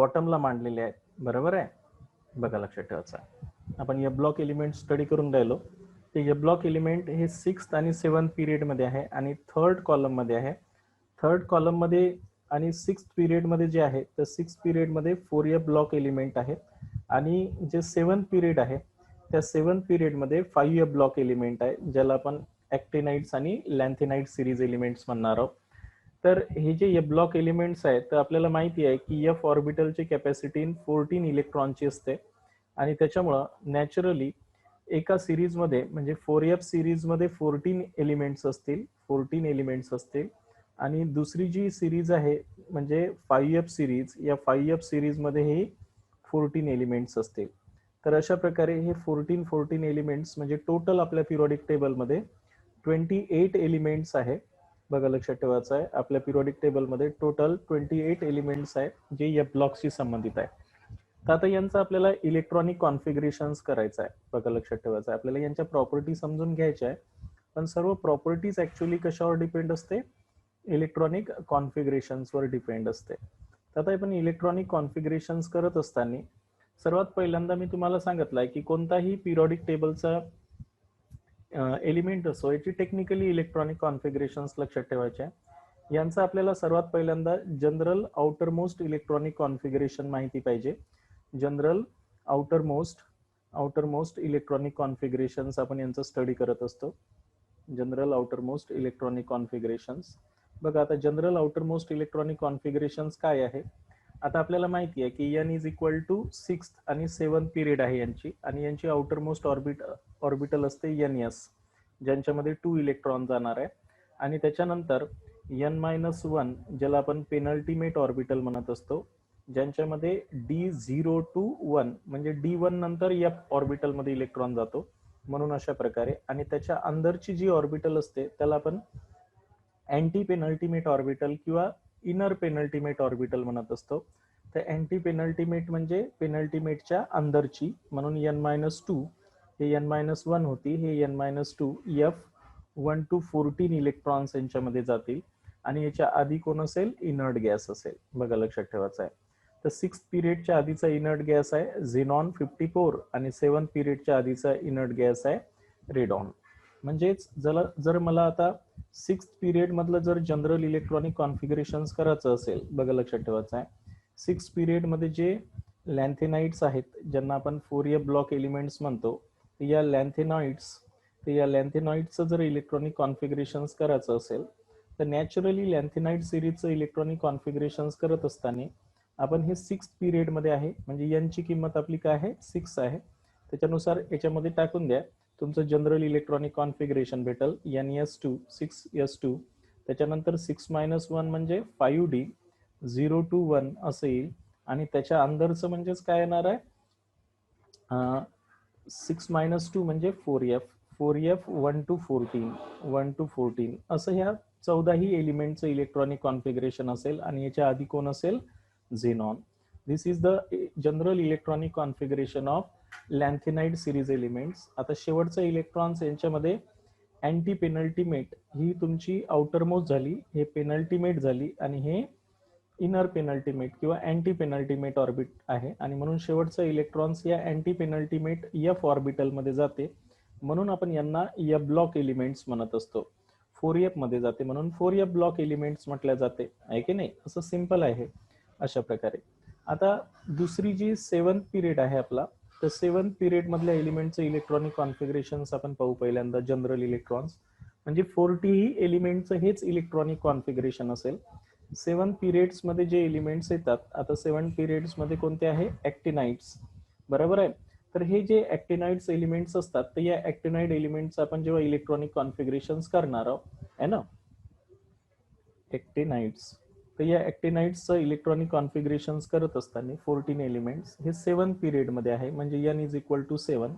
बॉटमला मांडलेले आहेत, बरोबर आहे. बघा लक्षात ठेवायचं आहे, आपण या ब्लॉक एलिमेंट स्टडी करून राहिलो. ते या ब्लॉक एलिमेंट हे 6th आणि 7th पिरियड मध्ये आहे आणि 3rd कॉलम मध्ये आहे. 3rd कॉलम मध्ये आणि 6th पिरियड मध्ये जे आहे तर 6th पिरियड मध्ये 4f ब्लॉक एलिमेंट आहे आणि जे 7th पिरियड आहे त्या 7th पिरियड मध्ये 5f ब्लॉक एलिमेंट आहे, ज्याला आपण ॲक्टिनाइड्स आणि लॅन्थेनाइड सिरीज एलिमेंट्स म्हणणार आहोत. तर हे जे ब्लॉक एलिमेंट्स आहेत तर आपल्याला माहिती आहे की एफ ऑर्बिटलची कॅपॅसिटी 14 इलेक्ट्रॉनची असते आणि त्याच्यामुळं नॅचरली एका सिरीजमध्ये म्हणजे 4f सिरीजमध्ये 14 एलिमेंट्स असतील आणि दुसरी जी सिरीज आहे म्हणजे 5f सिरीज, या 5f सिरीजमध्ये हे 14 एलिमेंट्स असतील. तर अशा प्रकारे हे 14 एलिमेंट्स म्हणजे टोटल आपल्या पिरियडिक टेबलमध्ये 28 एलिमेंट्स आहे. बघा लक्षात ठेवायचं आहे, आपल्या पिरियडिक टेबलमध्ये टोटल 28 एलिमेंट्स आहेत जे या ब्लॉकशी संबंधित आहे. तर आता यांचं आपल्याला इलेक्ट्रॉनिक कॉन्फिगरेशन्स करायचं आहे. बघा लक्षात ठेवायचं आहे, आपल्याला यांच्या प्रॉपर्टी समजून घ्यायच्या आहे. पण सर्व प्रॉपर्टीज ऍक्च्युअली कशावर डिपेंड असते, इलेक्ट्रॉनिक कॉन्फिगरेशन्सवर डिपेंड असते. तर आता आपण इलेक्ट्रॉनिक कॉन्फिगरेशन्स करत असताना सर्वात पहिल्यांदा मी तुम्हाला सांगितलं आहे की कोणताही पिरियडिक टेबलचा एलिमेंट असो याची टेक्निकली इलेक्ट्रॉनिक कॉन्फिगरेशन्स लक्षात ठेवायचे आहे. यांचं आपल्याला सर्वात पहिल्यांदा general outermost electronic configuration माहिती पाहिजे. General outermost electronic configurations आपण यांचं स्टडी करत असतो. General outermost electronic configurations. बघा आता general outermost electronic configurations काय आहे. आता आपल्याला माहिती आहे की n is equal to 6th आणि 7th पिरियड आहे यांची, आणि यांची आउटर मोस्ट ऑर्बिटल असते ns, ज्यांच्यामध्ये 2 इलेक्ट्रॉन जाणार आहे. आणि त्याच्यानंतर n-1 ज्याला आपण पेनल्टीमेट ऑर्बिटल म्हणत असतो, ज्यांच्यामध्ये d0 to 1 म्हणजे d1 नंतर f ऑर्बिटल मध्ये इलेक्ट्रॉन जातो, म्हणून अशा प्रकारे. आणि त्याच्या अंदरची जी ऑर्बिटल असते त्याला आपण अँटी पेनल्टीमेट ऑर्बिटल किंवा इनर पेनल्टीमेट ऑर्बिटल म्हणत असतो. तर अँटी पेनल्टीमेट म्हणजे पेनल्टीमेटच्या अंदरची, म्हणून n-2 हे n-1 होती, हे n-2 f1 to 14 इलेक्ट्रॉन्स यांच्यामध्ये जातील आणि याच्या आधी कोण असेल, इनर्ट गॅस असेल. बघा लक्षात ठेवायचं आहे. तर 6th पिरियडच्या आधीचा इनर्ट गॅस आहे झेनॉन 54 आणि 7th पिरियडच्या आधीचा इनर्ट गॅस आहे रेडॉन. म्हणजेच जर मला आता 6th पिरियड मधलं जर जनरल इलेक्ट्रॉनिक कॉन्फिगरेशन्स करायचं असेल, बघा लक्षात ठेवायचं आहे, 6th पिरियड मध्ये जे लॅन्थेनाइड्स आहेत ज्यांना आपण 4f ब्लॉक एलिमेंट्स म्हणतो, या लॅन्थेनाइड्सचं जर इलेक्ट्रॉनिक कॉन्फिगरेशन्स करायचं असेल तर नॅचरली लॅन्थेनाइड सिरीजचं इलेक्ट्रॉनिक कॉन्फिगरेशन्स करत असताना आपण हे 6th पिरियड मध्ये आहे, म्हणजे यांची किंमत आपली काय आहे, 6 आहे. त्याच्यानुसार याच्यामध्ये टाकून द्या, तुमचं जनरल इलेक्ट्रॉनिक कॉन्फिगरेशन भेटल ns2 6s2. त्याच्यानंतर 6-1 म्हणजे 5d 0 to 1 असं येईल, आणि त्याच्या अंदरचं म्हणजेच काय येणार आहे 6-2 म्हणजे 4f 1 to 14 असं ह्या 14ही एलिमेंटचं इलेक्ट्रॉनिक कॉन्फिगरेशन असेल, आणि याच्या आधी कोण असेल, xenon. This is the general electronic configuration of lanthanide series elements. आता शेवटचं इलेक्ट्रॉन्स यांच्यामध्ये अँटी पेनल्टीमेट ही तुमची आउटर मोस्ट झाली, हे पेनल्टीमेट झाली, आणि हे इनर पेनल्टीमेट किंवा अँटी पेनल्टीमेट ऑर्बिट आहे, आणि म्हणून शेवटचं इलेक्ट्रॉन्स या अँटी पेनल्टीमेट एफ ऑर्बिटल मध्ये जाते, म्हणून आपण यांना या ब्लॉक एलिमेंट्स म्हणत असतो. 4f मध्ये जाते म्हणून 4f ब्लॉक एलिमेंट्स म्हटल्या जाते, आहे की नाही. असं सिंपल आहे अशा प्रकारे. आता दुसरी जी 7th पिरियड आहे आपला, तर 7th पिरियड मधल्या एलिमेंटचं इलेक्ट्रॉनिक कॉन्फिगरेशन्स आपण पाहू पहिल्यांदा. जनरल इलेक्ट्रॉन्स म्हणजे 40 एलिमेंटचं हेच इलेक्ट्रॉनिक कॉन्फिगरेशन असेल. 7th पिरियड्स मध्ये जे एलिमेंट्स येतात, आता 7th पिरियड्स मध्ये कोणते आहे, ॲक्टिनाइड्स, बरोबर आहे. तर हे जे ॲक्टिनाइड्स एलिमेंट्स असतात, तर या ॲक्टिनाइड एलिमेंट्स आपण जेव्हा इलेक्ट्रॉनिक कॉन्फिगरेशन्स करणार आहोत आहे ना, ॲक्टिनाइड्स, तर या ॲक्टिनाइड्सचं इलेक्ट्रॉनिक कॉन्फिगरेशन्स करत असताना 14 एलिमेंट्स हे 7th पिरियड मध्ये आहे, म्हणजे n इज इक्वल टू 7.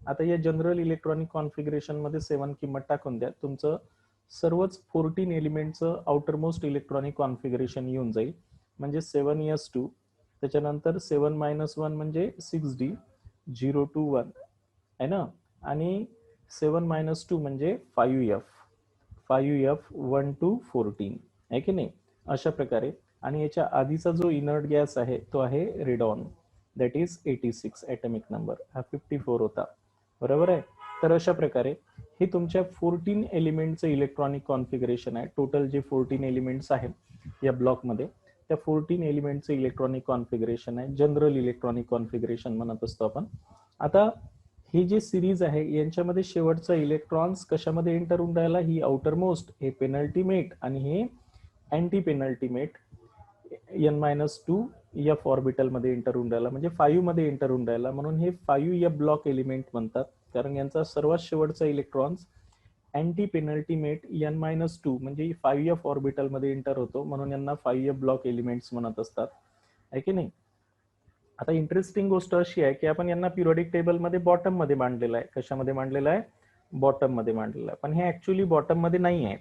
आता या जनरल इलेक्ट्रॉनिक कॉन्फिगरेशन मध्ये 7 किंमत टाकून द्या, तुमचं सर्वच 14 एलिमेंटचं आउटर मोस्ट इलेक्ट्रॉनिक कॉन्फिगरेशन येऊन जाईल, म्हणजे 7s2. त्याच्यानंतर 7-1 म्हणजे 6d 0 to 1 आहे ना, आणि 7-2 म्हणजे 5f 1 to 14 आहे की नाही. अशा प्रकारे आणि याच्या आधीचा जो इनर्ट गॅस आहे तो आहे radon, that is 86 atomic number, हा 54 होता, बरोबर आहे. तर अशा प्रकारे हे तुमच्या 14 एलिमेंटचं इलेक्ट्रॉनिक कॉन्फिगरेशन आहे. टोटल जे 14 एलिमेंट्स आहेत या ब्लॉकमध्ये, त्या 14 एलिमेंटचं इलेक्ट्रॉनिक कॉन्फिगरेशन आहे, जनरल इलेक्ट्रॉनिक कॉन्फिगरेशन म्हणत असतो आपण. आता ही जी सिरीज आहे यांच्यामध्ये शेवटचा इलेक्ट्रॉन्स कशामध्ये एंटर होऊन राहिला, ही आउटर मोस्ट, हे पेनल्टीमेट आणि हे anti penultimate n-2 F orbital मध्ये एंटर होऊन राहिला, म्हणजे 5 मध्ये एंटर होऊन राहिला, म्हणून हे 5 एफ ब्लॉक एलिमेंट म्हणतात, कारण यांचा सर्वात शेवटचा इलेक्ट्रॉन्स अँटी पेनल्टीमेट n-2 म्हणजे 5 एफ ऑर्बिटल मध्ये एंटर होतो, म्हणून यांना 5 एफ ब्लॉक एलिमेंट्स म्हणत असतात, आहे की नाही. आता इंटरेस्टिंग गोष्ट अशी आहे की आपण यांना पिरियडिक टेबल मध्ये बॉटम मध्ये मांडलेला आहे. कशामध्ये मांडलेला आहे? बॉटम मध्ये मांडलेला आहे. पण हे ऍक्च्युली बॉटम मध्ये नाही आहे.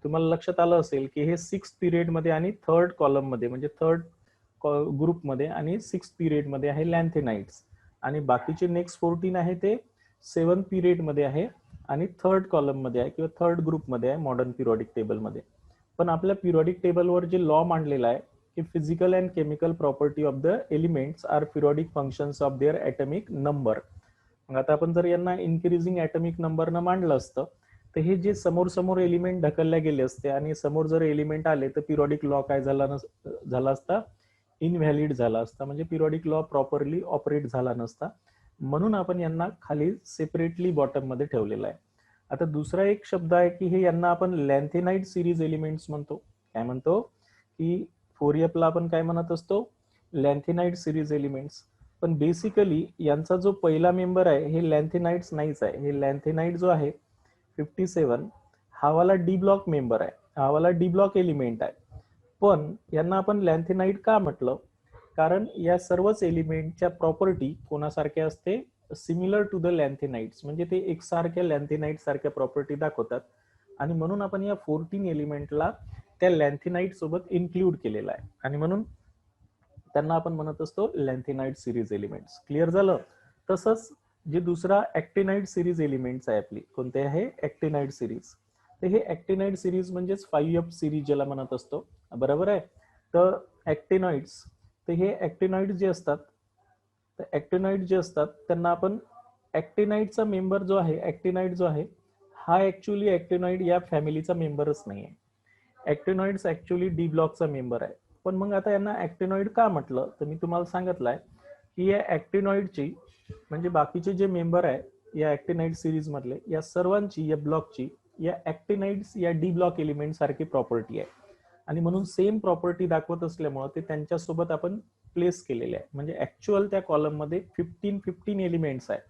तुम्हाला लक्षात आलं असेल की हे 6 पिरियड मध्ये आणि 3rd कॉलम मध्ये, म्हणजे 3rd ग्रुप मध्ये आणि 6 पिरियड मध्ये आहे लॅन्थेनाइट्स, आणि बाकीचे नेक्स्ट 14 आहे ते 7 पिरियड मध्ये आहे आणि 3rd कॉलम मध्ये आहे किंवा 3rd ग्रुप मध्ये आहे मॉडर्न पिरियडिक टेबल मध्ये. पण आपल्या पिरियडिक टेबलवर जे लॉ मांडलेला आहे की physical and chemical property of the elements are periodic functions of their atomic number. मग आता आपण जर यांना इन्क्रीजिंग ॲटॉमिक नंबरनं मांडलं असतं तर हे जे समोर समोर एलिमेंट ढकलले गेले असते आणि समोर जर एलिमेंट आले तर पिरियडिक लॉ काय झाला असता? इनव्हॅलिड झाला असता, म्हणजे पिरियडिक लॉ प्रॉपरली ऑपरेट झाला नसता. म्हणून आपण यांना खाली सेपरेटली बॉटम मध्ये ठेवलेला आहे. आता दुसरा एक शब्द आहे की हे यांना आपण लॅन्थेनाइट सिरीज एलिमेंट्स म्हणतो. काय म्हणतो? की 4F ला आपण काय म्हणत असतो? लॅन्थेनाइट सिरीज एलिमेंट्स. पण बेसिकली यांचा जो पहिला मेंबर आहे हे लॅन्थेनाइट्स नाहीच आहे. हे लॅन्थेनाइट जो आहे 57 हा वाला डी ब्लॉक मेंबर आहे, हा वाला डी ब्लॉक एलिमेंट आहे. पण यांना आपण लॅन्थेनाइट का म्हटलं? कारण या सर्वच एलिमेंटच्या प्रॉपर्टी कोणासारख्या असते? सिमिलर टू द लॅन्थेनाइट्स, म्हणजे ते एकसारख्या लॅन्थेनाइट सारख्या प्रॉपर्टी दाखवतात, आणि म्हणून आपण या 14 एलिमेंटला त्या लॅन्थेनाइट सोबत इन्क्लूड केलेला आहे, आणि म्हणून त्यांना आपण म्हणत असतो लॅन्थेनाइट सिरीज एलिमेंट्स. क्लिअर झालं? तसंच जे दुसरा ऍक्टिनाइट सिरीज एलिमेंट्स आहे आपली, कोणते आहे? ऍक्टिनाइट सिरीज. तर हे ऍक्टिनाइट सिरीज म्हणजेच 5F सिरीज ज्याला म्हणत असतो, बरोबर आहे. तर ऍक्टिनॉइड्स, तर हे ऍक्टिनॉइड जे असतात, तर ऍक्टिनॉइड जे असतात त्यांना आपण ऍक्टिनाइडचा मेंबर जो आहे, ऍक्टिनाइड जो आहे हा ऍक्च्युली ऍक्टिनॉइड या फॅमिलीचा मेंबरच नाही आहे. ऍक्टिनॉइड्स ऍक्च्युली डी ब्लॉकचा मेंबर आहे. पण मग आता यांना ऍक्टिनॉइड का म्हटलं? तर मी तुम्हाला सांगितलंय की या ऍक्टिनॉइडची, म्हणजे बाकीचे जे मेंबर आहे या ऍक्टिनाइड सिरीज मधले, या सर्वांची, या ब्लॉकची या ऍक्टिनाइड्स या डी ब्लॉक एलिमेंट सारखी प्रॉपर्टी आहे, आणि म्हणून सेम प्रॉपर्टी दाखवत असल्यामुळे ते त्यांच्यासोबत आपण प्लेस केलेले आहे. म्हणजे ऍक्च्युअल त्या कॉलम मध्ये 15 एलिमेंट्स आहे,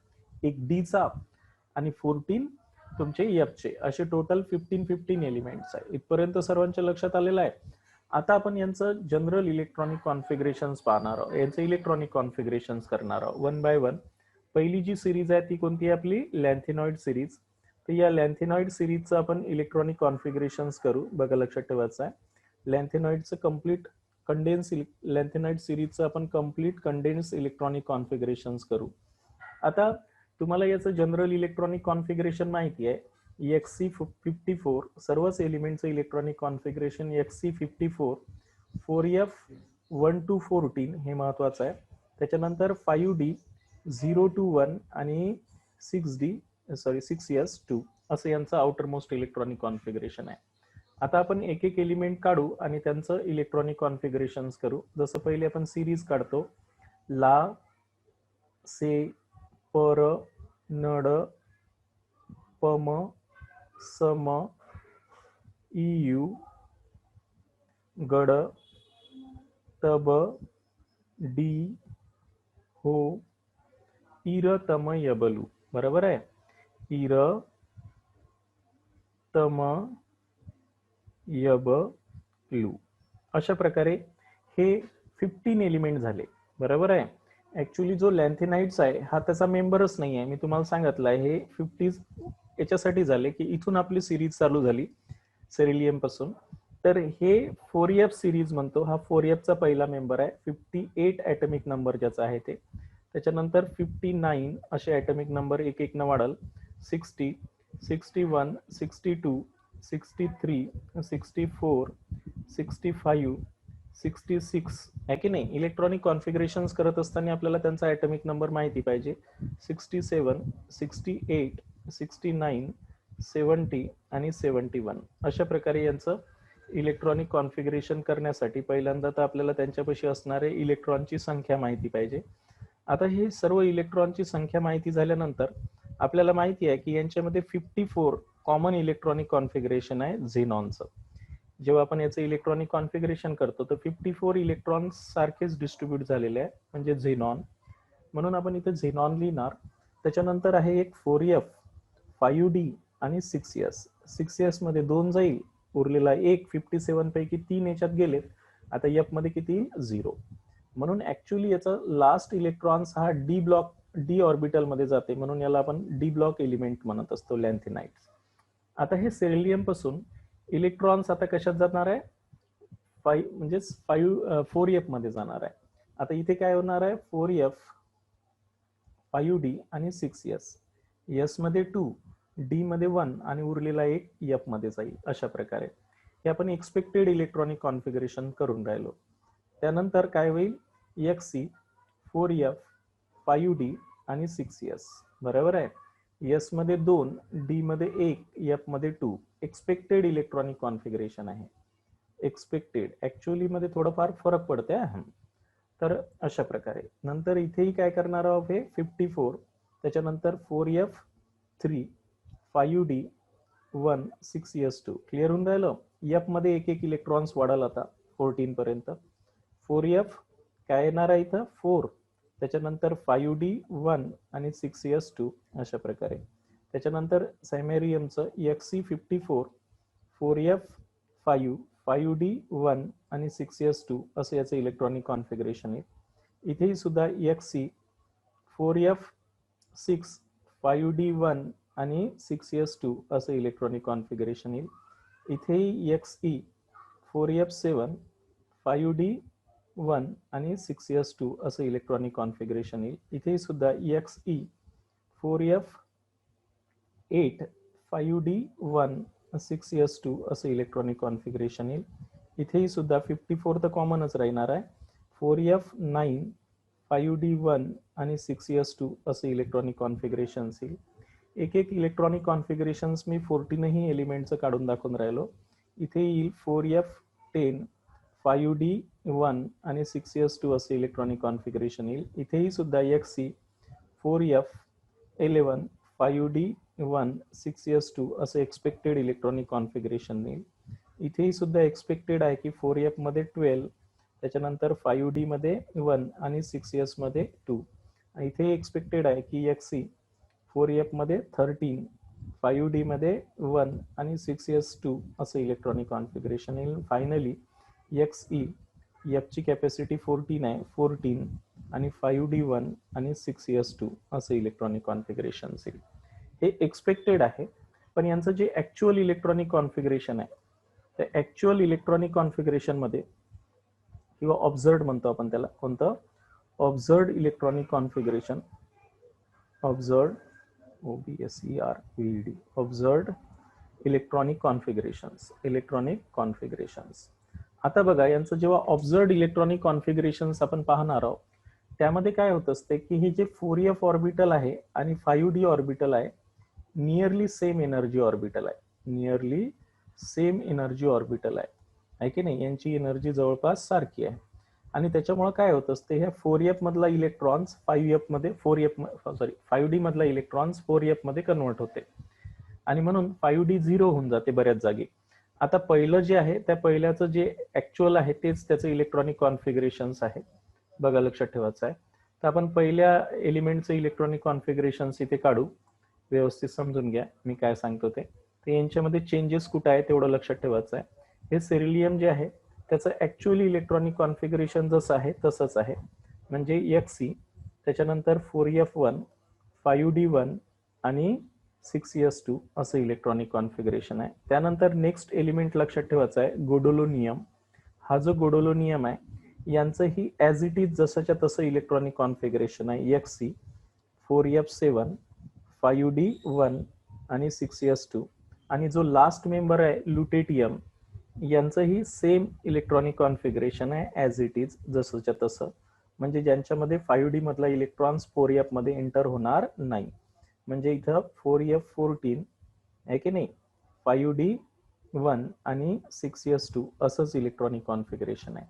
एक डी चा आणि 14 तुमचे एफचे, असे टोटल 15 एलिमेंट्स आहे. इथपर्यंत सर्वांच्या लक्षात आलेलं आहे. आता आपण यांचं जनरल इलेक्ट्रॉनिक कॉन्फिगरेशन्स पाहणार आहोत, यांचं इलेक्ट्रॉनिक कॉन्फिगरेशन्स करणार आहोत वन बाय वन. पहिली जी सिरीज आहे ती कोणती आहे आपली? लॅन्थेनॉइड सिरीज. तर या लॅन्थेनॉइड सिरीजचं आपण इलेक्ट्रॉनिक कॉन्फिगरेशन्स करू. बघा, लक्षात ठेवायचं आहे, लॅन्थेनॉइडचं कम्प्लीट कंडेन्स, लॅन्थेनॉइड सिरीजचं आपण कम्प्लीट कंडेन्स इलेक्ट्रॉनिक कॉन्फिगरेशन्स करू. आता तुम्हाला याचं जनरल इलेक्ट्रॉनिक कॉन्फिगरेशन माहिती आहे, XC54, सर्वच एलिमेंटचं electronic configuration XC54, 4F 1 to 14 हे महत्वाचं आहे. त्याच्यानंतर 5D 0 to 1 आणि 6S2 असं यांचं आउटर मोस्ट इलेक्ट्रॉनिक कॉन्फिगरेशन आहे. आता आपण एक एक एलिमेंट काढू आणि त्यांचं इलेक्ट्रॉनिक कॉन्फिगरेशन करू. जसं पहिले आपण सिरीज काढतो, ला, से, पर, नड, पम, सम, इयू, गड, तब, डी, हो, इर, तम, यबलू. बरोबर आहे? इर, तम, यब, लू. अशा प्रकारे हे 15 एलिमेंट झाले. बरोबर आहे? ऍक्च्युली जो लॅन्थेनाइट्स आहे हा त्याचा मेंबरच नाही आहे. मी तुम्हाला सांगितलं आहे हे 50 याच्यासाठी झाले की इथून आपली सिरीज चालू झाली सेरिलियम पासून. तर हे 4F सिरीज म्हणतो, हा 4F चा पहिला मेंबर आहे. 58 ऍटॉमिक नंबर ज्याचा आहे ते. त्याच्यानंतर 59 असे ऍटॉमिक नंबर एक एक न वाढल. 60, 61, 62, 63, 64, 65, 66 आहे की नाही. इलेक्ट्रॉनिक कॉन्फिगरेशन करत असताना आपल्याला त्यांचा ॲटॉमिक नंबर माहिती पाहिजे. 67, 68, 69, 70 आणि 71 अशा प्रकारे यांचं इलेक्ट्रॉनिक कॉन्फिगरेशन करण्यासाठी पहिल्यांदा तर आपल्याला त्यांच्यापाशी असणारे इलेक्ट्रॉनची संख्या माहिती पाहिजे. आता हे सर्व इलेक्ट्रॉनची संख्या माहिती झाल्यानंतर आपल्याला माहिती आहे की यांच्यामध्ये 54 कॉमन इलेक्ट्रॉनिक कॉन्फिगरेशन आहे झेनॉनचं. जेव्हा आपण याचं इलेक्ट्रॉनिक कॉन्फिगरेशन करतो तर 54 इलेक्ट्रॉन्स सारखेच डिस्ट्रीब्यूट झालेले आहे म्हणजे झेनॉन. म्हणून आपण इथे झेनॉन लिहिणार. त्याच्यानंतर आहे एक 4f, 5d आणि 6s. 6s मध्ये 2 जाईल, उरलेला एक 57 पैकी 3 याच्यात गेलेत. आता एफ मध्ये किती? 0. म्हणून ऍक्च्युअली याचा लास्ट इलेक्ट्रॉन्स हा डी ब्लॉक डी ऑर्बिटल मध्ये जाते, म्हणून याला आपण डी ब्लॉक एलिमेंट म्हणत असतो, लॅन्थिनाइट. आता हे सेरिलियम पासून इलेक्ट्रॉन्स आता कशात जाणार आहे? 4f मध्ये जाणार आहे. आता इथे काय होणार आहे? 4f, 5d आणि 6s. s मध्ये 2, d मध्ये 1 आणि उरलेला एक f मध्ये जाईल. अशा प्रकारे हे आपण एक्सपेक्टेड इलेक्ट्रॉनिक कॉन्फिगरेशन करून राहिलो. त्यानंतर काय होईल? xc, 4f, 5d आणि 6s. बरोबर आहे. s मध्ये 2, d मध्ये 1, f मध्ये 2. एक्सपेक्टेड इलेक्ट्रॉनिक कॉन्फिगरेशन आहे. एक्सपेक्टेड, ऍक्च्युअली मध्ये थोडंफार फरक पडते. तर अशा प्रकारे नंतर इथेही काय करणार आहोत? हे 54, त्याच्यानंतर 4f, 3, 5d, 1, 6s2. क्लिअर होऊन राहिलं. f मध्ये एक एक इलेक्ट्रॉन्स वाढाल आता 14 पर्यंत. 4f काय येणार आहे इथं? 4, त्याच्यानंतर 5d, 1 आणि 6s2. अशा प्रकारे त्याच्यानंतर सॅमेरियमचं xc 54, 4f 5, 5d 1 आणि 6s2 असं याचं इलेक्ट्रॉनिक कॉन्फिगरेशन आहे. इथेही सुद्धा xc 4f 6, 5d 1 आणि 6s2 असं इलेक्ट्रॉनिक कॉन्फिगरेशन येईल. इथेही xe 4f 7, 5d 1 आणि 6s2 असं इलेक्ट्रॉनिक कॉन्फिगरेशन येईल. इथेही सुद्धा xe 4f 8, 5d 1, 6s2 असं इलेक्ट्रॉनिक कॉन्फिगरेशन येईल. इथेही सुद्धा 54 तर कॉमनच राहणार आहे. 4f 9, 5d 1 आणि 6s2 असं इलेक्ट्रॉनिक कॉन्फिगरेशन येईल. एक एक इलेक्ट्रॉनिक कॉन्फिगरेशन मी 14ही एलिमेंटचं काढून दाखवून राहिलो. इथे येईल 4f 10, 5d 1 आणि 6s2 असं इलेक्ट्रॉनिक कॉन्फिगरेशन येईल. इथेही सुद्धा xc 4f 11, 5d 1, 6s2 असं एक्सपेक्टेड इलेक्ट्रॉनिक कॉन्फिगरेशन येईल. इथेही सुद्धा एक्सपेक्टेड आहे की 4f मध्ये 12, त्याच्यानंतर 5d मध्ये 1 आणि 6s मध्ये 2. इथे एक्सपेक्टेड आहे की xc 4f मध्ये 13, 5d मध्ये 1 आणि 6s2 असं इलेक्ट्रॉनिक कॉन्फिगरेशन येईल. फायनली xe f ची कॅपॅसिटी 14 आहे, 14 आणि 5d 1 आणि 6s2 असं इलेक्ट्रॉनिक कॉन्फिगरेशन येईल. हे एक्सपेक्टेड आहे, पण यांचं जे ऍक्च्युअल इलेक्ट्रॉनिक कॉन्फिगरेशन आहे त्या ऍक्च्युअल इलेक्ट्रॉनिक कॉन्फिगरेशन मध्ये किंवा ऑब्झर्व्ड म्हणतो आपण त्याला, कोणतं? Observed electronic configuration. Observed OBSERVED, observed electronic configurations. Electronic configurations. आता बघा, यांचं जेव्हा ऑब्झर्व्ड इलेक्ट्रॉनिक कॉन्फिगरेशन्स आपण पाहणार आहोत त्यामध्ये काय होत असते की हे जे 4f ऑर्बिटल आहे आणि 5d ऑर्बिटल आहे नियरली सेम एनर्जी ऑर्बिटल आहे. नियरली सेम एनर्जी ऑर्बिटल आहे की नाही. यांची एनर्जी जवळपास सारखी आहे आणि त्याच्यामुळे काय होत असते, ह्या 4f मधला इलेक्ट्रॉन्स 5f मध्ये 5d मधला इलेक्ट्रॉन्स 4f मध्ये कन्वर्ट होते आणि म्हणून 5d 0 होऊन जाते बऱ्याच जागी. आता पहिलं जे आहे त्या पहिल्याचं जे ऍक्च्युअल आहे तेच त्याचं इलेक्ट्रॉनिक कॉन्फिगरेशन्स आहे. बघा, लक्षात ठेवायचं आहे. तर आपण पहिल्या एलिमेंटचं इलेक्ट्रॉनिक कॉन्फिगरेशन्स इथे काढू. व्यवस्थित समजून घ्या मी काय सांगतो ते. यांच्यामध्ये चेंजेस कुठं आहे तेवढं लक्षात ठेवायचं आहे. हे सेरिलियम जे आहे त्याचं ऍक्च्युअली इलेक्ट्रॉनिक कॉन्फिगरेशन जसं आहे तसंच आहे, म्हणजे xc, त्याच्यानंतर 4f1, 5d1 आणि 6s2 असं इलेक्ट्रॉनिक कॉन्फिगरेशन आहे. त्यानंतर नेक्स्ट एलिमेंट लक्षात ठेवायचं आहे गोडोलोनियम. हा जो गोडोलोनियम आहे यांचं ही ऍज इट इज जसंच्या तसं इलेक्ट्रॉनिक कॉन्फिगरेशन आहे. xc 4f7, 5d1 आणि 6s2. आणि जो लास्ट मेंबर आहे लुटेटियम, यांचंही सेम इलेक्ट्रॉनिक कॉन्फिगरेशन आहे ॲज इट इज, जसंच्या तसं. म्हणजे ज्यांच्यामध्ये 5D मधला इलेक्ट्रॉन्स 4f मध्ये एंटर होणार नाही. म्हणजे इथं 4f14 आहे की नाही, 5D1 आणि 6s2 असंच इलेक्ट्रॉनिक कॉन्फिगरेशन आहे.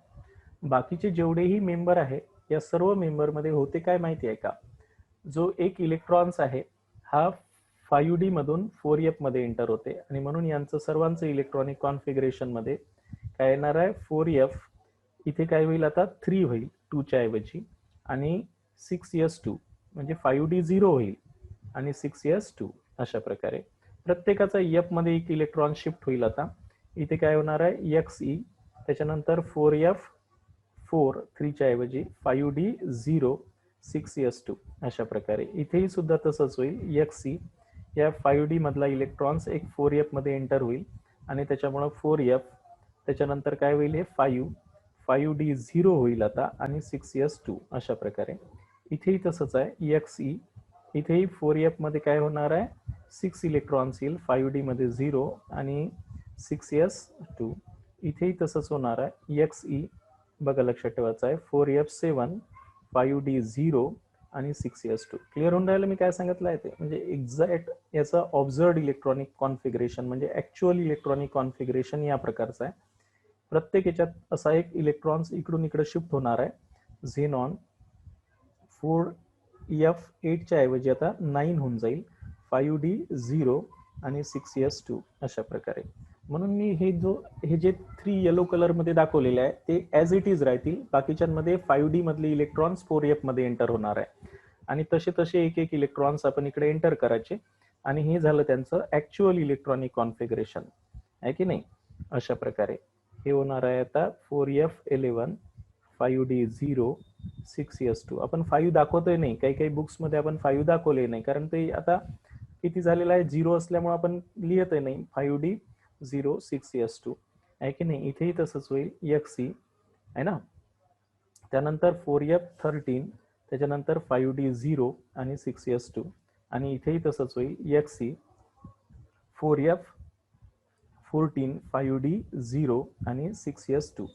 बाकीचे जेवढेही मेंबर आहे या सर्व मेंबरमध्ये होते काय माहिती आहे का, जो एक इलेक्ट्रॉन्स आहे हा 5D मधून 4f मध्ये एंटर होते आणि म्हणून यांचं सर्वांचं इलेक्ट्रॉनिक कॉन्फिगरेशन मध्ये काय येणार आहे, 4f इथे काय होईल आता 3 होईल 2 च्या ऐवजी, आणि 6s2 म्हणजे 5D0 होईल आणि 6s2 अशा प्रकारे प्रत्येकाचा f मध्ये एक इलेक्ट्रॉन शिफ्ट होईल. आता इथे काय होणार आहे xe, त्याच्यानंतर 4f4 3 च्या ऐवजी 5D0 6s2 अशा प्रकारे इथेही सुद्धा तसंच होईल. xe या 5D मधला इलेक्ट्रॉन्स एक 4f मध्ये एंटर होईल आणि त्याच्यामुळे 4f, त्याच्यानंतर काय होईल हे 5D0 होईल आता आणि 6s2 अशा प्रकारे. इथेही तसंच आहे xe, इथेही 4f मध्ये काय होणार आहे 6 इलेक्ट्रॉन्स येईल, 5D मध्ये 0 आणि 6s2. इथेही तसंच होणार आहे xe, बघा लक्षात ठेवायचं आहे 4f7 5D0 आणि 6s2. क्लिअर होऊन राहिलं मी काय सांगितलं आहे ते, म्हणजे एक्झॅक्ट याचा ऑब्झर्व्ड इलेक्ट्रॉनिक कॉन्फिगरेशन म्हणजे ऍक्च्युअल इलेक्ट्रॉनिक कॉन्फिगरेशन या प्रकारचं आहे. प्रत्येक याच्यात असा एक इलेक्ट्रॉन्स इकडून इकडे शिफ्ट होणार आहे. झेनॉन 4f8 च्या ऐवजी आता 9 होऊन जाईल, 5D0 आणि 6s2 अशा प्रकारे. म्हणून मी हे जे 3 येलो कलर मध्ये दाखवलेले आहे ते ॲज इट इज राहतील. बाकीच्यांमध्ये 5D मधले इलेक्ट्रॉन्स 4f मध्ये एंटर होणार आहे आणि तसे तसे एक एक इलेक्ट्रॉन्स आपण इकडे एंटर करायचे आणि हे झालं त्यांचं ऍक्च्युअल इलेक्ट्रॉनिक कॉन्फिगरेशन आहे की नाही. अशा प्रकारे हे होणार आहे आता 4f11 5D0 6s2. आपण 5 दाखवतोय नाही, काही काही बुक्स मध्ये आपण 5 दाखवले नाही कारण ते आता किती झालेलं आहे 0 असल्यामुळे आपण लिहितही नाही 5D0 6s2 आहे की नाही. इथेही तसंच होईल xe आहे ना, त्यानंतर 4f13, त्याच्यानंतर 5D0 आणि 6s2 आणि इथेही तसंच होईल xe 4f14 5D0 आणि 6s2.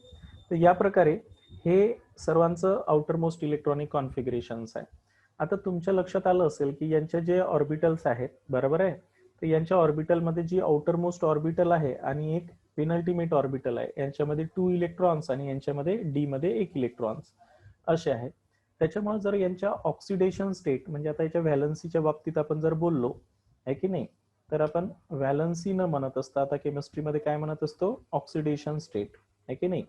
तर या प्रकारे हे सर्वांचं आउटर मोस्ट इलेक्ट्रॉनिक कॉन्फिगरेशन्स आहे. आता तुमच्या लक्षात आलं असेल की यांचे जे ऑर्बिटल्स आहेत बरोबर आहे, तर यांच्या ऑर्बिटलमध्ये जी आउटर मोस्ट ऑर्बिटल आहे आणि एक पेनल्टिमेट ऑर्बिटल आहे, यांच्यामध्ये 2 इलेक्ट्रॉन्स आणि यांच्यामध्ये डी मध्ये 1 इलेक्ट्रॉन्स असे आहेत. त्याच्यामुळे जर यांच्या ऑक्सिडेशन स्टेट म्हणजे आता याच्या व्हॅलन्सीच्या बाबतीत आपण जर बोललो आहे की नाही, तर आपण व्हॅलन्सी न म्हणत असता आता केमिस्ट्रीमध्ये काय म्हणत असतो ऑक्सिडेशन स्टेट आहे की नाही.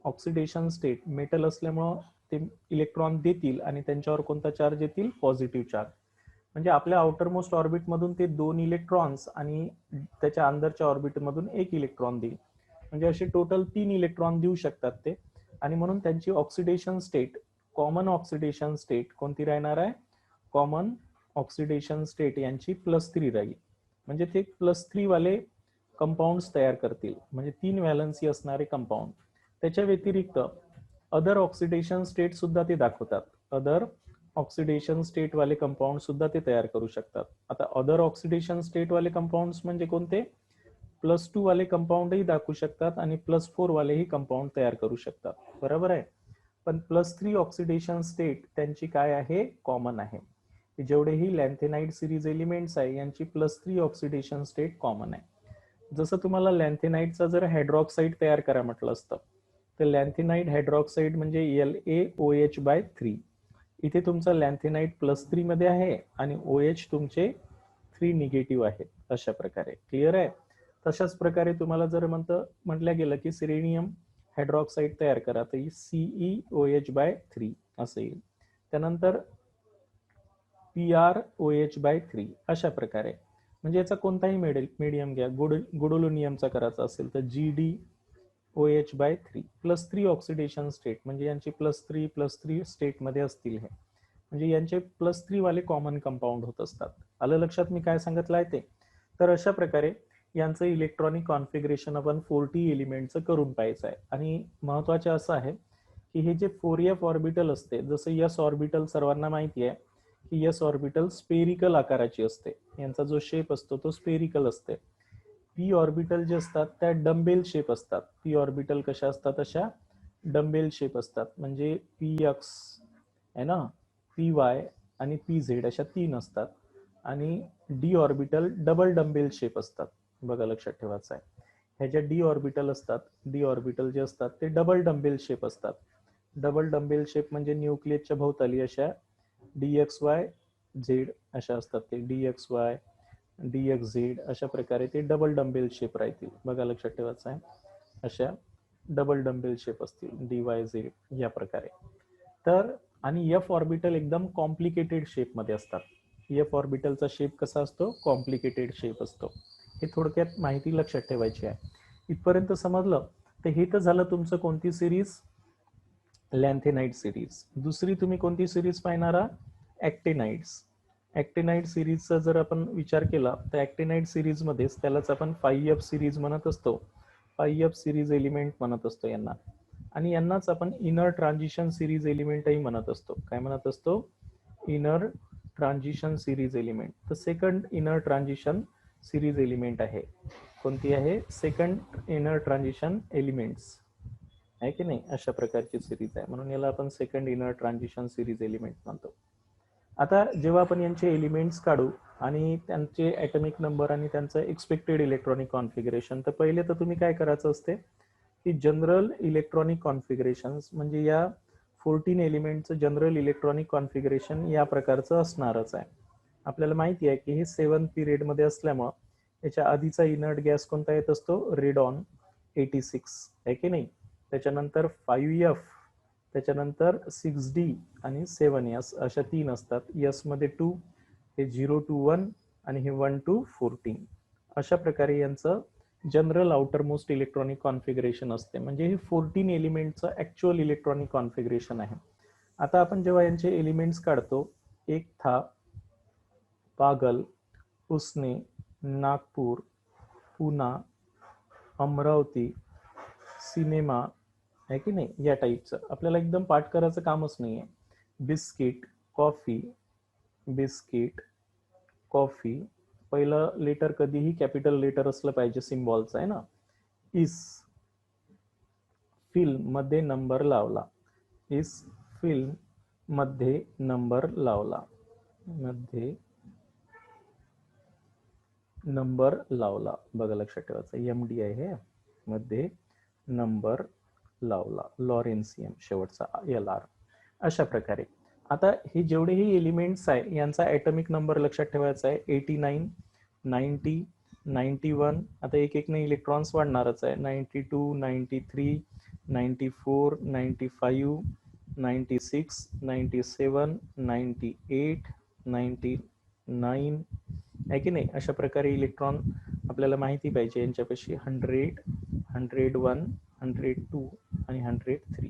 ऑक्सिडेशन स्टेट मेटल असल्यामुळं ते इलेक्ट्रॉन देतील आणि त्यांच्यावर कोणता चार्ज येतील पॉझिटिव्ह चार्ज. म्हणजे आपल्या आउटर मोस्ट ऑर्बिट मधून ते 2 इलेक्ट्रॉन्स आणि त्याच्या अंदरच्या ऑर्बिट मधून 1 इलेक्ट्रॉन देईल, म्हणजे असे टोटल 3 इलेक्ट्रॉन देऊ शकतात ते. आणि म्हणून त्यांची oxidation state, common oxidation state कोणती राहणार आहे, कॉमन ऑक्सिडेशन स्टेट यांची +3 राहील. म्हणजे ते +3 वाले कंपाऊंड्स तयार करतील, म्हणजे 3 व्हॅलन्सी असणारे कंपाऊंड. त्याच्या व्यतिरिक्त अदर ऑक्सिडेशन स्टेट सुद्धा ते दाखवतात, अदर ऑक्सिडेशन स्टेट वाले कंपाऊंड सुद्धा ते तयार करू शकतात. आता अदर ऑक्सिडेशन स्टेट वाले कंपाऊंड्स म्हणजे कोणते, +2 वाले कंपाऊंडही दाखवू शकतात आणि +4 वालेही कंपाऊंड तयार करू शकतात, बरोबर आहे. पण +3 ऑक्सिडेशन स्टेट त्यांची काय आहे, कॉमन आहे. जेवढेही लॅन्थेनाइड सिरीज एलिमेंट्स आहे यांची +3 ऑक्सिडेशन स्टेट कॉमन आहे. जसं तुम्हाला लॅन्थेनाइडचा जर हायड्रॉक्साईड तयार करा म्हटलं असतं तर लॅन्थेनाइड हायड्रॉक्साईड म्हणजे LaOH/3. इथे तुमचा लॅन्थेनाइड +3 मध्ये आहे आणि OH तुमचे 3 निगेटिव्ह आहेत अशा प्रकारे. क्लिअर आहे. तशाच प्रकारे तुम्हाला जर म्हटलं गेलं की सिरेनियम हायड्रॉक्साईड तयार करा तर CeOH/3 असं येईल. त्यानंतर PrOH/3 अशा प्रकारे. म्हणजे याचा कोणताही मीडियम घ्या, गुडोलोनियमचा करायचा असेल तर GdOH/3 +3 ऑक्सिडेशन स्टेट म्हणजे यांची +3 स्टेट मध्ये असतील हे, म्हणजे यांचे +3 वाले कॉमन कंपाऊंड होत असतात. आलं लक्षात मी काय सांगितलं आहे ते. तर अशा प्रकारे यांचं इलेक्ट्रॉनिक कॉन्फिगरेशन आपण 40 एलिमेंटचं करून पाहायचं आहे. आणि महत्वाचं असं आहे की हे जे 4f ऑर्बिटल असते, जसं s ऑर्बिटल सर्वांना माहिती आहे की s ऑर्बिटल स्पेरिकल आकाराची असते, यांचा जो शेप असतो तो स्पेरिकल असते. पी ऑर्बिटल जे असतात त्या डंबेल शेप असतात. पी ऑर्बिटल कशा असतात, अशा डंबेल शेप असतात. म्हणजे पी एक्स आहे ना, पी वाय आणि पी झेड अशा 3 असतात. आणि D orbital double dumbbell shape असतात. बघा लक्षात ठेवायचं आहे. ह्या ज्या डी ऑर्बिटल असतात, डी ऑर्बिटल जे असतात ते डबल डंबेल शेप असतात. डबल डंबेल शेप म्हणजे न्यूक्लियसच्या भोवताली अशा DXY झेड अशा असतात. ते DXY DXZ अशा प्रकारे ते डबल डंबेल शेप राहतील. बघा लक्षात ठेवायचं आहे. अशा डबल डंबेल शेप असतील DYZ या प्रकारे. तर आणि एफ ऑर्बिटल एकदम कॉम्प्लिकेटेड शेप मध्ये असतात. एफ ऑर्बिटलचा शेप कसा असतो, कॉम्प्लिकेटेड शेप असतो. हे थोडक्यात माहिती लक्षात ठेवायची आहे. इथपर्यंत समजलं. तर हे तर झालं तुमचं कोणती सिरीज, लॅन्थेनाइट सिरीज. दुसरी तुम्ही कोणती सिरीज पाहणारा, ऍक्टिनाइड्स. ऍक्टिनाइड सिरीजचा जर आपण विचार केला तर ऍक्टिनाइड सिरीज मध्येच त्यालाच आपण 5F सिरीज म्हणत असतो. 5F सिरीज एलिमेंट म्हणत असतो यांना. आणि यांनाच आपण इनर ट्रान्झिशन सिरीज एलिमेंटही म्हणत असतो. काय म्हणत असतो, इनर ट्रान्झिशन सिरीज एलिमेंट. तर second inner transition series element आहे. कोणती आहे, सेकंड इनर ट्रान्झिशन एलिमेंट्स आहे की नाही, अशा प्रकारची सिरीज आहे. म्हणून याला आपण second inner transition series element म्हणतो. आता जेव्हा आपण यांचे एलिमेंट्स काढू आणि त्यांचे ॲटॉमिक नंबर आणि त्यांचं एक्सपेक्टेड इलेक्ट्रॉनिक कॉन्फिगरेशन, तर पहिले तर तुम्ही काय करायचं असते की जनरल इलेक्ट्रॉनिक कॉन्फिगरेशन्स म्हणजे या 14 एलिमेंटचं जनरल इलेक्ट्रॉनिक कॉन्फिगरेशन या प्रकारचं असणारच आहे. आपल्याला माहिती आहे की हे 7th पिरियडमध्ये असल्यामुळं याच्या आधीचा इनर्ट गॅस कोणता येत असतो, रेडॉन 86 आहे की नाही. त्याच्यानंतर 5F, त्याच्यानंतर 6D आणि 7S अशा 3 असतात. एस मध्ये 2, हे 0 to 1 आणि हे 1 to 14. अशा प्रकारे यांचं general outermost electronic configuration असते. म्हणजे हे 14 एलिमेंटचं ऍक्च्युअल इलेक्ट्रॉनिक कॉन्फिगरेशन आहे. आता आपण जेव्हा यांचे एलिमेंट्स काढतो, एक था, पागल, पुसने, नागपूर, पुना, अमरावती, सिनेमा आहे की नाही, या टाईपचं आपल्याला एकदम पाठ करायचं कामच नाहीये. Biscuit, coffee, biscuit, coffee. पहिलं लेटर कधीही कॅपिटल लेटर असलं पाहिजे सिम्बॉलचं आहे ना. इस फिल्म मध्ये नंबर लावला, इस फिल्म मध्ये नंबर लावला, मध्ये नंबर लावला. बघा लक्षात ठेवायचं, MD आहे हे, मध्ये नंबर लावला. लॉरेन्सियम शेवटचा LR. अशा प्रकारे आता हे जेवढेही एलिमेंट्स आहे यांचा ॲटॉमिक नंबर लक्षात ठेवायचा आहे. 89, 90, 91. आता एक एक ने इलेक्ट्रॉन्स वाढणारच आहे. 92, 93, 94, 95, 96, 97, 98, 99 आहे की नाही. अशा प्रकारे इलेक्ट्रॉन आपल्याला माहिती पाहिजे यांच्यापाशी 100, 101, 102 आणि 103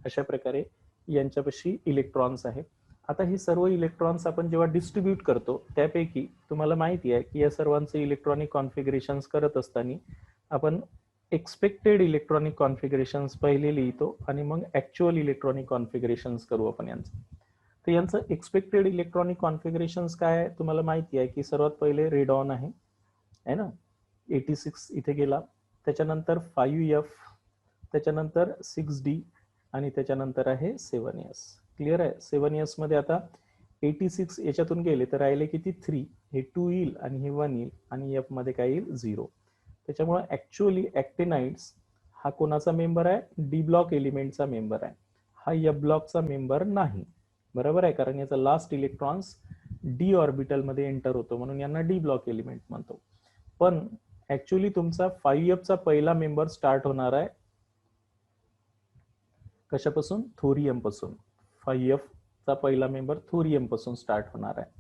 अशा प्रकारे यांच्यापाशी इलेक्ट्रॉन्स आहेत. आता हे सर्व इलेक्ट्रॉन्स आपण जेव्हा डिस्ट्रीब्यूट करतो त्यापैकी तुम्हाला माहिती आहे की या सर्वांचे इलेक्ट्रॉनिक कॉन्फिगरेशन्स करत असताना आपण एक्सपेक्टेड इलेक्ट्रॉनिक कॉन्फिगरेशन्स पहिले लिहितो आणि मग ऍक्च्युअल इलेक्ट्रॉनिक कॉन्फिगरेशन्स करू आपण यांचं. तर यांचं एक्सपेक्टेड इलेक्ट्रॉनिक कॉन्फिगरेशन्स काय आहे तुम्हाला माहिती आहे की सर्वात पहिले रेडॉन आहे ना, 86 इथे गेला. त्याच्यानंतर 5F, त्याच्यानंतर 6D आणि त्याच्यानंतर आहे 7S. क्लिअर आहे. 7S मध्ये आता 86 याच्यातून गेले तर राहिले किती, 3. हे 2 येईल आणि हे 1 येईल आणि F मध्ये काय येईल, 0. त्याच्यामुळे ऍक्च्युअली ऍक्टिनाइड्स हा कोणाचा मेंबर आहे, डी ब्लॉक एलिमेंटचा मेंबर आहे. हा F ब्लॉकचा मेंबर नाही. बरोबर आहे, कारण याचा लास्ट इलेक्ट्रॉन्स डी ऑर्बिटल मध्ये एंटर होतो म्हणून यांना डी ब्लॉक एलिमेंट म्हणतो. पण ऍक्च्युअली तुमचा 5F चा पहिला मेंबर स्टार्ट होणार आहे कशापासून, थोरियम पासून. 5F चा पहिला मेंबर थोरियम पासून स्टार्ट होणार आहे.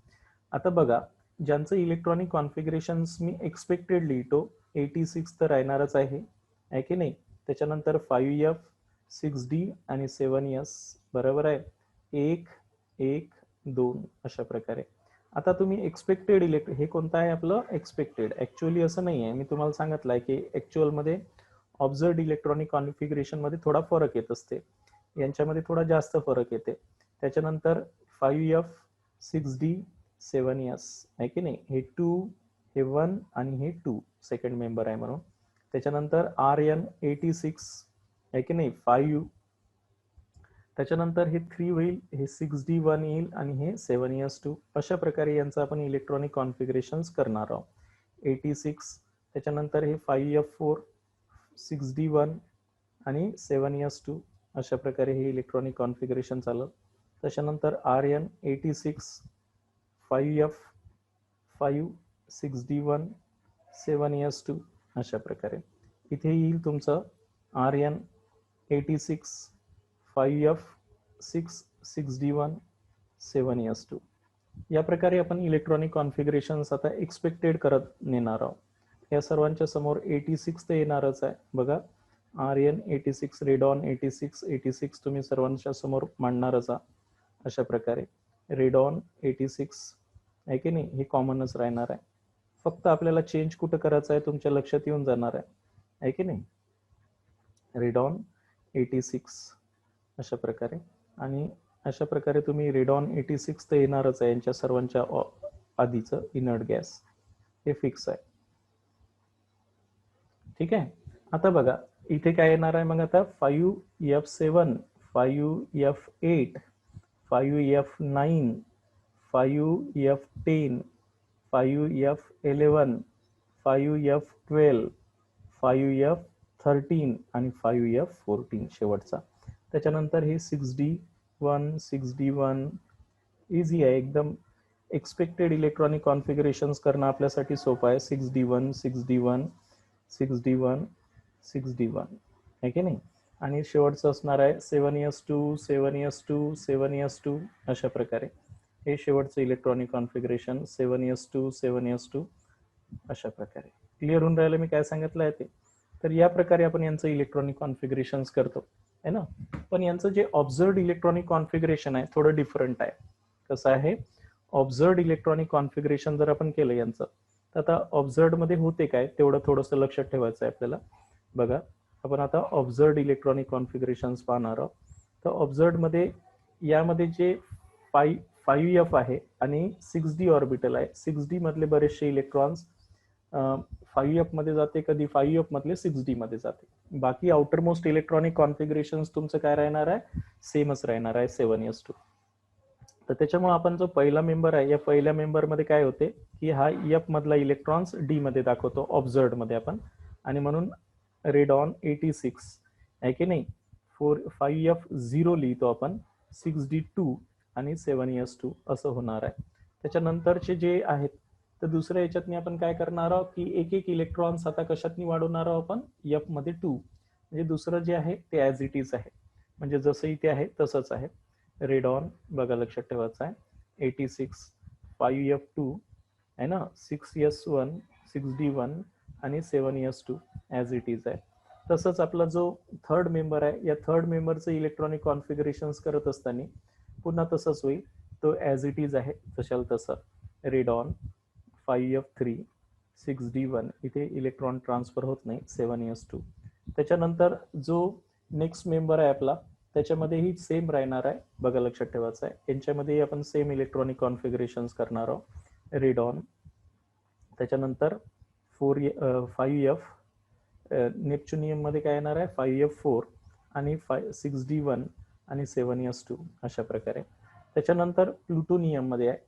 आता बघा ज्यांचं इलेक्ट्रॉनिक कॉन्फिगरेशन्स मी एक्सपेक्टेड लिहितो, 86 तर राहणारच आहे की नाही. त्याच्यानंतर 5F, 6D आणि 7S. बरोबर आहे, 1, 1, 2 अशा प्रकारे. आता तुम्ही एक्सपेक्टेड हे कोणतं आहे आपलं, एक्सपेक्टेड. ऍक्च्युअली असं नाही आहे, मी तुम्हाला सांगितलंय की ऍक्च्युअल मध्ये ऑब्झर्व्ड इलेक्ट्रॉनिक कॉन्फिगरेशन मध्ये थोडा फरक येत असते, यांच्यामध्ये थोडा जास्त फरक येते. त्याच्यानंतर 5F, 6D, 7S आहे की नाही. हे 2, हे 1 आणि हे 2 सेकंड मेंबर आहे म्हणून. त्याच्यानंतर RN86 आहे की नाही 5, त्याच्यानंतर हे 3 होईल, हे 6D1 येईल आणि हे 7s2. अशा प्रकारे यांचं आपण इलेक्ट्रॉनिक कॉन्फिगरेशन्स करणार आहोत. 86, त्याच्यानंतर हे 5F4, 6D1 आणि 7s2. अशा प्रकारे हे इलेक्ट्रॉनिक कॉन्फिगरेशन चाललं. त्याच्यानंतर RN86, 5F5, 6D1, 7s2. अशा प्रकारे इथे येईल तुमचं RN86, 5F6, 6D1, 7s2. या प्रकारे आपण इलेक्ट्रॉनिक कॉन्फिगरेशन्स आता एक्सपेक्टेड करत नेणार आहोत. या सर्वांच्या समोर 86 तर येणारच आहे बघा. RN86, रेडॉन 86 तुम्ही सर्वांच्या समोर मांडणारच आहात. अशा प्रकारे रेडॉन 86 आहे की नाही, हे कॉमनच राहणार आहे. फक्त आपल्याला चेंज कुठं करायचं आहे तुमच्या लक्षात येऊन जाणार आहे की नाही. रेडॉन 86 अशा प्रकारे, आणि अशा प्रकारे तुम्ही रेडॉन 86 तर येणारच आहे. यांच्या सर्वांच्या आधीचं इनर्ट गॅस हे फिक्स आहे. ठीक आहे. आता बघा इथे काय येणार आहे मग आता 5F7, 5F8, 5F9, 5F10, 5F11, 5F12, 5F13 आणि 5F14 शेवटचा. त्याच्यानंतर हे 6D1, 6D1 इझी आहे एकदम. एक्सपेक्टेड इलेक्ट्रॉनिक कॉन्फिगरेशन्स करणं आपल्यासाठी सोपं आहे. 6D1, 6D1, 6D1, 6D1 आहे की नाही. आणि शेवटचं असणार आहे 7s2, 7s2, 7s2. अशा प्रकारे हे शेवटचं इलेक्ट्रॉनिक कॉन्फिगरेशन 7s2, 7s2 अशा प्रकारे. क्लिअर होऊन राहिलं मी काय सांगितलं आहे ते. तर या प्रकारे आपण यांचं इलेक्ट्रॉनिक कॉन्फिगरेशन्स करतो आहे ना. पण यांचं जे ऑब्झर्व्ड इलेक्ट्रॉनिक कॉन्फिगरेशन आहे थोडं डिफरंट आहे. कसं आहे, ऑब्झर्व्ड इलेक्ट्रॉनिक कॉन्फिगरेशन जर आपण केलं यांचं, तर आता ऑब्झर्व्ड मध्ये होते काय तेवढं थोडंसं लक्षात ठेवायचं आहे आपल्याला. बघा आपण आता ऑब्झर्व्ड इलेक्ट्रॉनिक कॉन्फिगरेशन्स पाहणार आहोत. तर ऑब्झर्व्ड मध्ये यामध्ये जे 5F आहे आणि 6D ऑर्बिटल आहे. 6D मधले बरेचसे इलेक्ट्रॉन्स 5F मध्ये जाते, कधी 5F मधले 6D मध्ये जाते. बाकी आउटर मोस्ट इलेक्ट्रॉनिक कॉन्फिगरेशन्स तुमचं काय राहणार आहे, सेमच राहणार आहे 7s2. तर त्याच्यामुळे आपण जो पहिला मेंबर आहे या पहिल्या मेंबर मध्ये काय होते की हा F मधला इलेक्ट्रॉन्स D मध्ये दाखवतो ऑब्झर्व्ड मध्ये आपण, आणि म्हणून रेडॉन 86 आहे की नाही 5F0 लिहितो आपण, 6D2 आणि 7s2 असं होणार आहे. त्याच्यानंतरचे जे आहेत तर दुसऱ्या याच्यातनी आपण काय करणार आहोत की एक एक इलेक्ट्रॉन्स आता कशातनी वाढवणार आहोत आपण, F मध्ये 2. म्हणजे दुसरं जे आहे ते ॲज इट इज आहे, म्हणजे जसं इथे आहे तसंच आहे. रेडॉन बघा लक्षात ठेवायचं आहे 86, 5F2 आहे ना, 6s1, 6D1 आणि 7s2 ॲज इट इज आहे. तसंच आपला जो थर्ड मेंबर आहे या थर्ड मेंबरचं इलेक्ट्रॉनिक कॉन्फिगरेशन्स करत असताना पुन्हा तसंच होईल, तो ॲज इट इज आहे तशाल तसं. रेडॉन 5F3, 6D1 इथे इलेक्ट्रॉन ट्रान्सफर होत नाही, 7s2. त्याच्यानंतर जो नेक्स्ट मेंबर आहे आपला त्याच्यामध्येही सेम राहणार आहे, बघा लक्षात ठेवायचं आहे. यांच्यामध्ये आपण सेम इलेक्ट्रॉनिक कॉन्फिगरेशन्स करणार आहोत. रेडॉन, त्याच्यानंतर 5F, नेपच्युनियम मध्ये काय येणार आहे 5F4 आणि 6D1 आणि 7s2 अशा प्रकारे. त्याच्यानंतर प्लुटोनियम मध्ये आहे,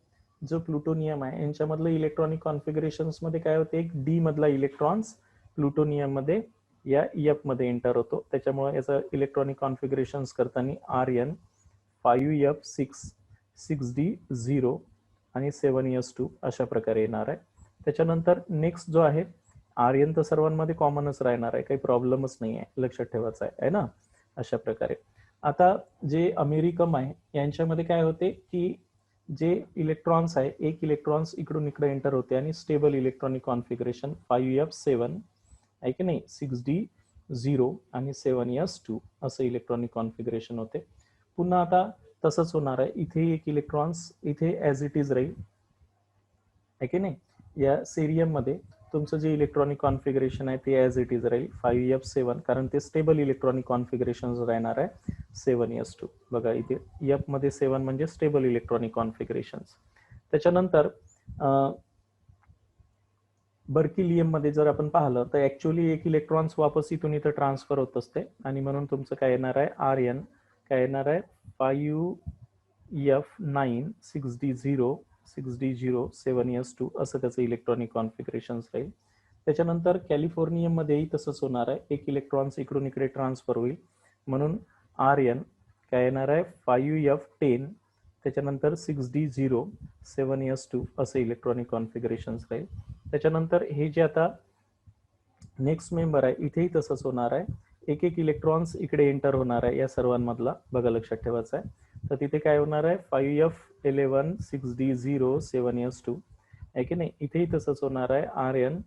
जो प्लुटोनियम आहे यांच्यामधलं इलेक्ट्रॉनिक कॉन्फिगरेशन्स मध्ये काय होते, एक D मधला इलेक्ट्रॉन्स प्लुटोनियम मध्ये या F मध्ये एंटर होतो. त्याच्यामुळे याचं इलेक्ट्रॉनिक कॉन्फिगरेशन्स करताना RN 5F6, 6D0 आणि 7s2 अशा प्रकारे येणार आहे. त्याच्यानंतर नेक्स्ट जो आहे RN तर सर्वांमध्ये कॉमनच राहणार आहे, काही प्रॉब्लेमच नाही आहे, लक्षात ठेवायचं आहे ना. अशा प्रकारे आता जे अमेरिकम आहे यांच्यामध्ये काय होते की जे इलेक्ट्रॉन्स आहे एक इलेक्ट्रॉन्स इकडून इकडे एंटर होते आणि स्टेबल इलेक्ट्रॉनिक कॉन्फिगरेशन 5F7 आहे की नाही, 6D0 आणि 7s2 असं इलेक्ट्रॉनिक कॉन्फिगरेशन होते. पुन्हा आता तसंच होणार आहे, इथे एक इलेक्ट्रॉन्स इथे ॲज इट इज राहील आहे की नाही. या सेरियम मध्ये तुमचं जे इलेक्ट्रॉनिक कॉन्फिगरेशन आहे ते ॲज इट इज राहील 5F7, कारण ते स्टेबल इलेक्ट्रॉनिक कॉन्फिगरेशन राहणार आहे 7s2. बघा इथे F मध्ये 7 म्हणजे स्टेबल इलेक्ट्रॉनिक कॉन्फिगरेशन. त्याच्यानंतर बर्किलियम मध्ये जर आपण पाहिलं तर ऍक्च्युअली एक इलेक्ट्रॉन्स वापस इथून इथं ट्रान्सफर होत असते आणि म्हणून तुमचं काय येणार आहे RN काय येणार आहे 5F9 6D0 6D0 7s2 असं त्याचं इलेक्ट्रॉनिक कॉन्फिगरेशन राहील. त्याच्यानंतर कॅलिफोर्नियम मध्येही तसंच होणार आहे, एक इलेक्ट्रॉन्स इकडून इकडे ट्रान्सफर होईल म्हणून RN काय येणार आहे 5F10 त्याच्यानंतर 6D0 7s2 असं इलेक्ट्रॉनिक कॉन्फिगरेशन राहील. त्याच्यानंतर हे जे आता नेक्स्ट मेंबर आहे इथेही तसंच होणार आहे, एक एक इलेक्ट्रॉन्स इकडे एंटर होणार आहे या सर्वांमधला, बघा लक्षात ठेवायचं आहे. तर तिथे काय होणार आहे 5F11 6D0 7s2 आहे की नाही. इथेही तसंच होणार आहे RN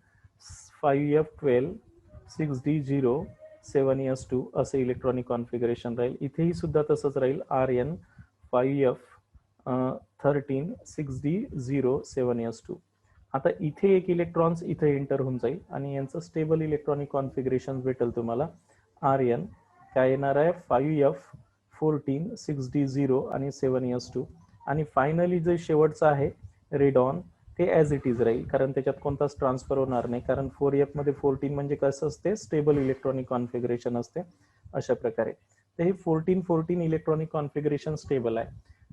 5F12 6D0 7s2 असं इलेक्ट्रॉनिक कॉन्फिगरेशन राहील. इथेही सुद्धा तसंच राहील RN 5F13 6D0 7s2. आता इथे एक इलेक्ट्रॉन्स इथे एंटर होऊन जाईल आणि यांचं स्टेबल इलेक्ट्रॉनिक कॉन्फिगरेशन भेटेल तुम्हाला. RN काय येणार आहे 5F14 6D0 आणि 7s2 आणि फायनली जे शेवटचं आहे रेडॉन ते ॲज इट इज राहील, कारण त्याच्यात कोणताच ट्रान्सफर होणार नाही, कारण 4F मध्ये 14 म्हणजे कसं असते स्टेबल इलेक्ट्रॉनिक कॉन्फिगरेशन असते अशा प्रकारे. तर हे 14 इलेक्ट्रॉनिक कॉन्फिगरेशन स्टेबल आहे.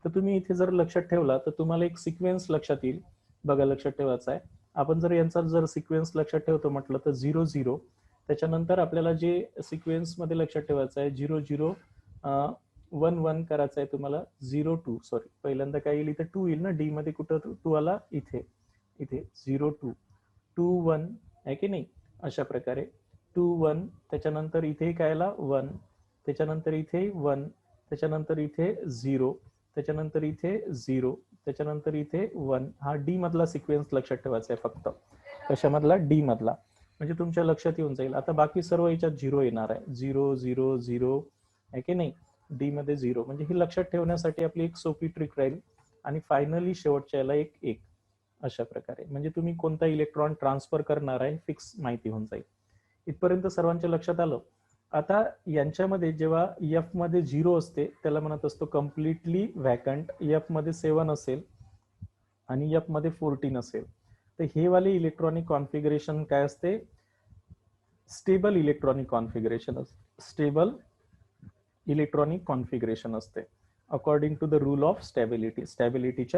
तर तुम्ही इथे जर लक्षात ठेवला तर तुम्हाला एक सिक्वेन्स लक्षात येईल, बघा लक्षात ठेवायचं आहे. आपण जर यांचा जर सिक्वेन्स लक्षात ठेवतो म्हटलं तर 00 त्याच्यानंतर आपल्याला जे सिक्वेन्स मध्ये लक्षात ठेवायचं आहे 00 11 करायचं आहे तुम्हाला 02 सॉरी पहिल्यांदा काय येईल इथे 2 येईल ना, डी मध्ये कुठं 2 आला इथे 02 21 आहे की नाही अशा प्रकारे 21 त्याच्यानंतर इथे काय आला 1 त्याच्यानंतर इथे 1 त्याच्यानंतर इथे 0 त्याच्यानंतर इथे 0 त्याच्यानंतर इथे 1. हा डी मधला सिक्वेन्स लक्षात ठेवायचा आहे फक्त, कशामधला डी मधला, म्हणजे तुमच्या लक्षात येऊन जाईल. आता बाकी सर्व याच्यात 0 येणार आहे 0 0 0 आहे की नाही, डी मध्ये 0, म्हणजे ही लक्षात ठेवण्यासाठी आपली एक सोपी ट्रिक राहील. आणि फायनली शेवटच्या याला 1 अशा प्रकारे, म्हणजे तुम्ही कोणता इलेक्ट्रॉन ट्रान्सफर करणार आहे फिक्स माहिती होऊन जाईल. इथपर्यंत सर्वांच्या लक्षात आलं. आता यांच्यामध्ये जेव्हा F मध्ये 0 असते त्याला म्हणत असतो कम्प्लिटली व्हॅकंट, F मध्ये 7 असेल आणि F मध्ये 14 असेल तर हे वाले इलेक्ट्रॉनिक कॉन्फिगरेशन काय असते stable electronic configuration stable electronic configuration असते according to the rule of स्टॅबिलिटीच्या